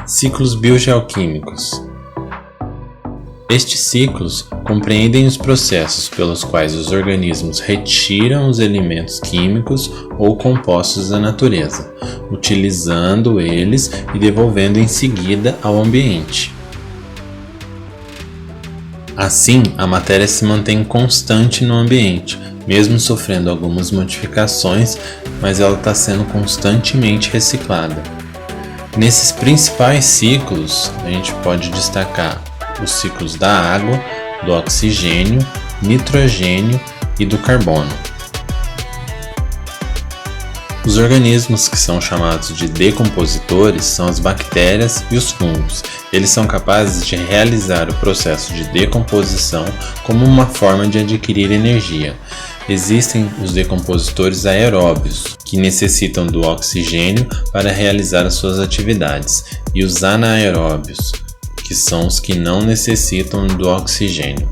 Ciclos biogeoquímicos. Estes ciclos compreendem os processos pelos quais os organismos retiram os elementos químicos ou compostos da natureza, utilizando eles e devolvendo em seguida ao ambiente. Assim, a matéria se mantém constante no ambiente, mesmo sofrendo algumas modificações, mas ela está sendo constantemente reciclada. Nesses principais ciclos, a gente pode destacar os ciclos da água, do oxigênio, nitrogênio e do carbono. Os organismos que são chamados de decompositores são as bactérias e os fungos. Eles são capazes de realizar o processo de decomposição como uma forma de adquirir energia. Existem os decompositores aeróbios, que necessitam do oxigênio para realizar as suas atividades, e os anaeróbios, que são os que não necessitam do oxigênio.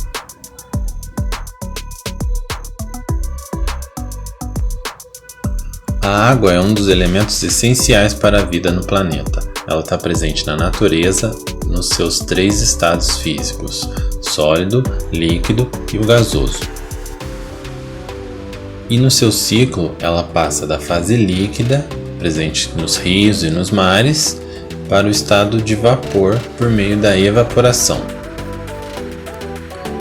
A água é um dos elementos essenciais para a vida no planeta. Ela está presente na natureza nos seus 3 estados físicos: sólido, líquido e o gasoso. E no seu ciclo, ela passa da fase líquida, presente nos rios e nos mares, para o estado de vapor por meio da evaporação.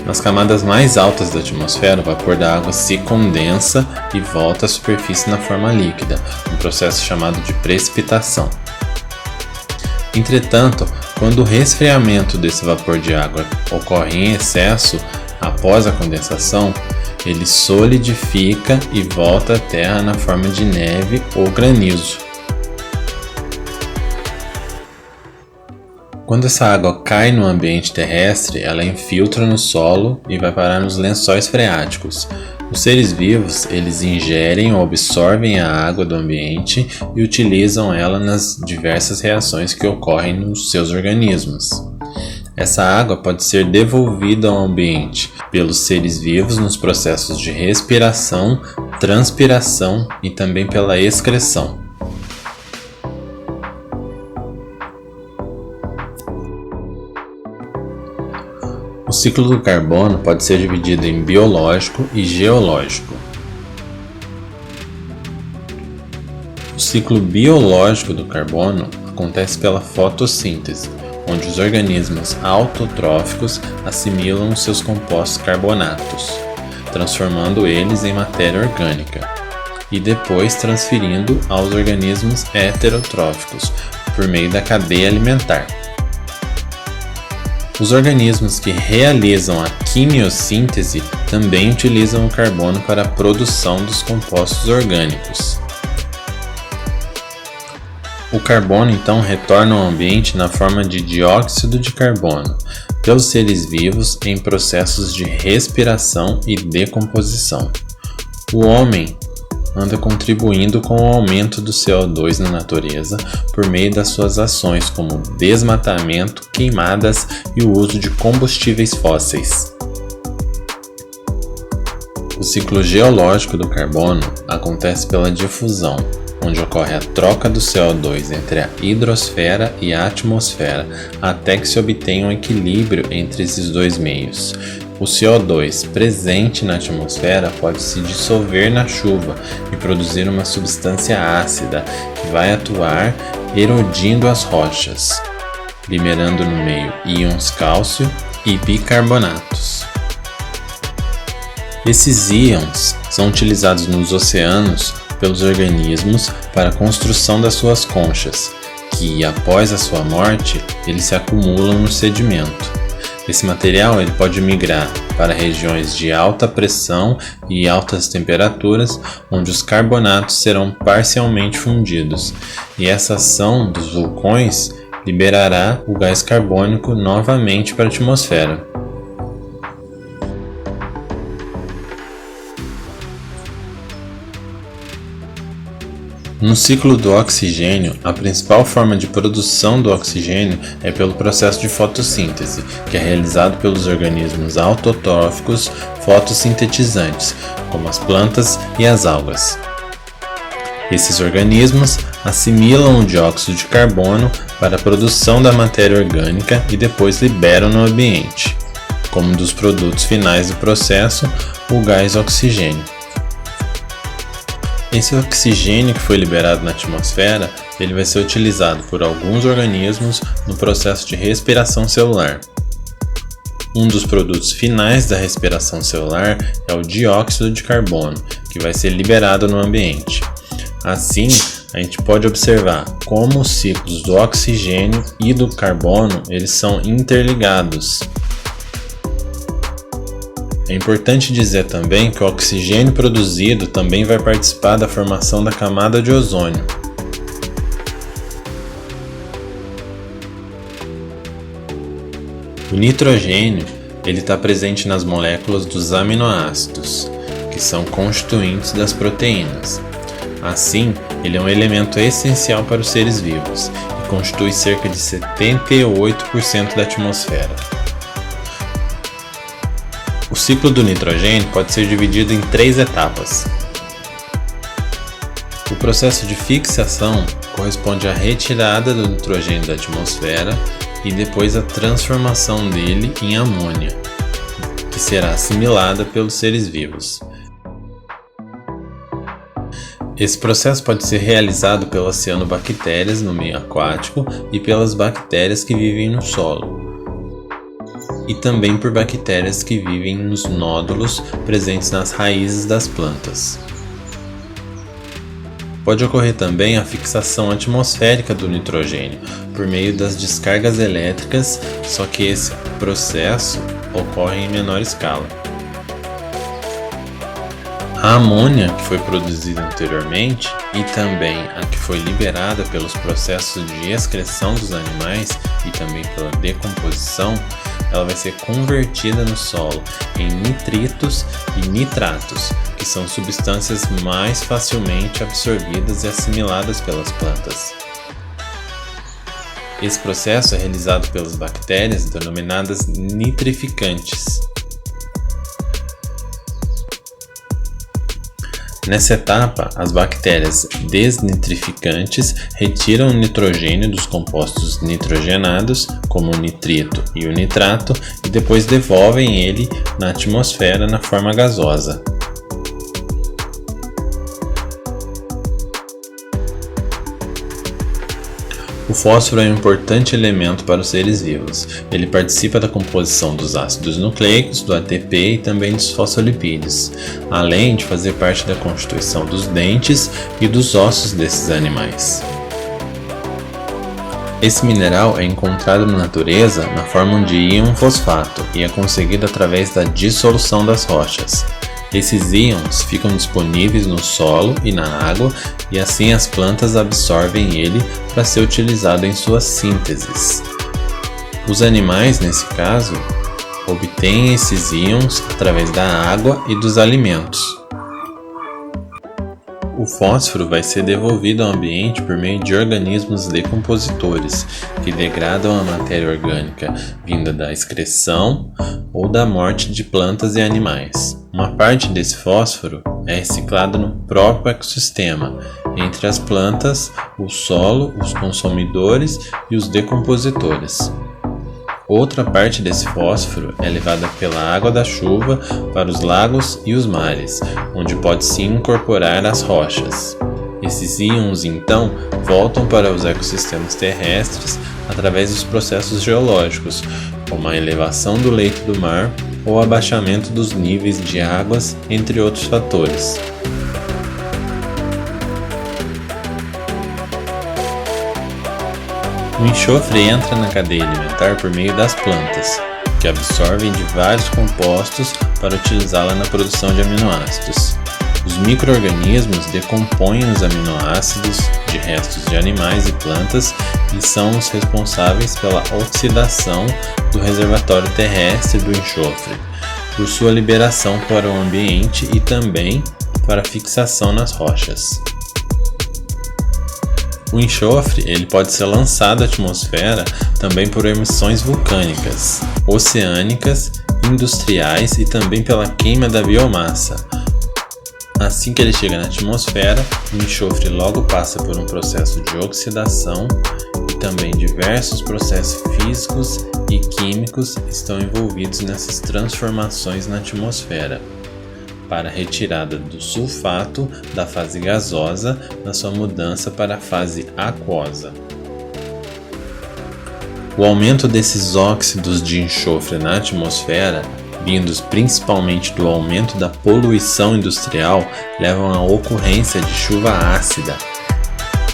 Nas camadas mais altas da atmosfera, o vapor da água se condensa e volta à superfície na forma líquida, um processo chamado de precipitação. Entretanto, quando o resfriamento desse vapor de água ocorre em excesso após a condensação, ele solidifica e volta à Terra na forma de neve ou granizo. Quando essa água cai no ambiente terrestre, ela infiltra no solo e vai parar nos lençóis freáticos. Os seres vivos, eles ingerem ou absorvem a água do ambiente e utilizam ela nas diversas reações que ocorrem nos seus organismos. Essa água pode ser devolvida ao ambiente pelos seres vivos nos processos de respiração, transpiração e também pela excreção. O ciclo do carbono pode ser dividido em biológico e geológico. O ciclo biológico do carbono acontece pela fotossíntese, onde os organismos autotróficos assimilam os seus compostos carbonatos, transformando eles em matéria orgânica, e depois transferindo aos organismos heterotróficos por meio da cadeia alimentar. Os organismos que realizam a quimiossíntese também utilizam o carbono para a produção dos compostos orgânicos. O carbono então retorna ao ambiente na forma de dióxido de carbono, pelos seres vivos em processos de respiração e decomposição. O homem anda contribuindo com o aumento do CO2 na natureza por meio das suas ações como desmatamento, queimadas e o uso de combustíveis fósseis. O ciclo geológico do carbono acontece pela difusão, onde ocorre a troca do CO2 entre a hidrosfera e a atmosfera até que se obtenha um equilíbrio entre esses dois meios. O CO2 presente na atmosfera pode se dissolver na chuva e produzir uma substância ácida que vai atuar erodindo as rochas, liberando no meio íons cálcio e bicarbonatos. Esses íons são utilizados nos oceanos pelos organismos para a construção das suas conchas, que após a sua morte, eles se acumulam no sedimento. Esse material ele pode migrar para regiões de alta pressão e altas temperaturas, onde os carbonatos serão parcialmente fundidos, e essa ação dos vulcões liberará o gás carbônico novamente para a atmosfera. No ciclo do oxigênio, a principal forma de produção do oxigênio é pelo processo de fotossíntese, que é realizado pelos organismos autotróficos fotossintetizantes, como as plantas e as algas. Esses organismos assimilam o dióxido de carbono para a produção da matéria orgânica e depois liberam no ambiente, como um dos produtos finais do processo, o gás oxigênio. Esse oxigênio que foi liberado na atmosfera, ele vai ser utilizado por alguns organismos no processo de respiração celular. Um dos produtos finais da respiração celular é o dióxido de carbono, que vai ser liberado no ambiente. Assim, a gente pode observar como os ciclos do oxigênio e do carbono eles são interligados. É importante dizer também que o oxigênio produzido também vai participar da formação da camada de ozônio. O nitrogênio ele está presente nas moléculas dos aminoácidos, que são constituintes das proteínas. Assim, ele é um elemento essencial para os seres vivos e constitui cerca de 78% da atmosfera. O ciclo do nitrogênio pode ser dividido em 3 etapas. O processo de fixação corresponde à retirada do nitrogênio da atmosfera e depois a transformação dele em amônia, que será assimilada pelos seres vivos. Esse processo pode ser realizado pelas cianobactérias no meio aquático e pelas bactérias que vivem no solo, e também por bactérias que vivem nos nódulos presentes nas raízes das plantas. Pode ocorrer também a fixação atmosférica do nitrogênio por meio das descargas elétricas, só que esse processo ocorre em menor escala. A amônia que foi produzida anteriormente e também a que foi liberada pelos processos de excreção dos animais e também pela decomposição, ela vai ser convertida no solo em nitritos e nitratos, que são substâncias mais facilmente absorvidas e assimiladas pelas plantas. Esse processo é realizado pelas bactérias denominadas nitrificantes. Nessa etapa, as bactérias desnitrificantes retiram o nitrogênio dos compostos nitrogenados, como o nitrito e o nitrato, e depois devolvem ele na atmosfera na forma gasosa. O fósforo é um importante elemento para os seres vivos. Ele participa da composição dos ácidos nucleicos, do ATP e também dos fosfolipídios, além de fazer parte da constituição dos dentes e dos ossos desses animais. Esse mineral é encontrado na natureza na forma de íon fosfato e é conseguido através da dissolução das rochas. Esses íons ficam disponíveis no solo e na água e assim as plantas absorvem ele para ser utilizado em suas sínteses. Os animais, nesse caso, obtêm esses íons através da água e dos alimentos. O fósforo vai ser devolvido ao ambiente por meio de organismos decompositores, que degradam a matéria orgânica vinda da excreção ou da morte de plantas e animais. Uma parte desse fósforo é reciclado no próprio ecossistema, entre as plantas, o solo, os consumidores e os decompositores. Outra parte desse fósforo é levada pela água da chuva para os lagos e os mares, onde pode se incorporar às rochas. Esses íons, então, voltam para os ecossistemas terrestres através dos processos geológicos, como a elevação do leito do mar ou abaixamento dos níveis de águas, entre outros fatores. O enxofre entra na cadeia alimentar por meio das plantas, que absorvem de vários compostos para utilizá-la na produção de aminoácidos. Os micro-organismos decompõem os aminoácidos de restos de animais e plantas e são os responsáveis pela oxidação do reservatório terrestre do enxofre, por sua liberação para o ambiente e também para fixação nas rochas. O enxofre ele pode ser lançado à atmosfera também por emissões vulcânicas, oceânicas, industriais e também pela queima da biomassa. Assim que ele chega na atmosfera, o enxofre logo passa por um processo de oxidação e também diversos processos físicos e químicos estão envolvidos nessas transformações na atmosfera, para a retirada do sulfato da fase gasosa na sua mudança para a fase aquosa. O aumento desses óxidos de enxofre na atmosfera, vindos principalmente do aumento da poluição industrial, levam à ocorrência de chuva ácida.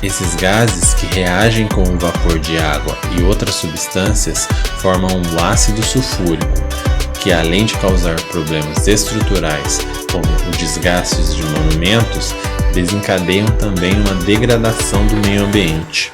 Esses gases, que reagem com o vapor de água e outras substâncias, formam o ácido sulfúrico, que além de causar problemas estruturais, como o desgaste de monumentos, desencadeiam também uma degradação do meio ambiente.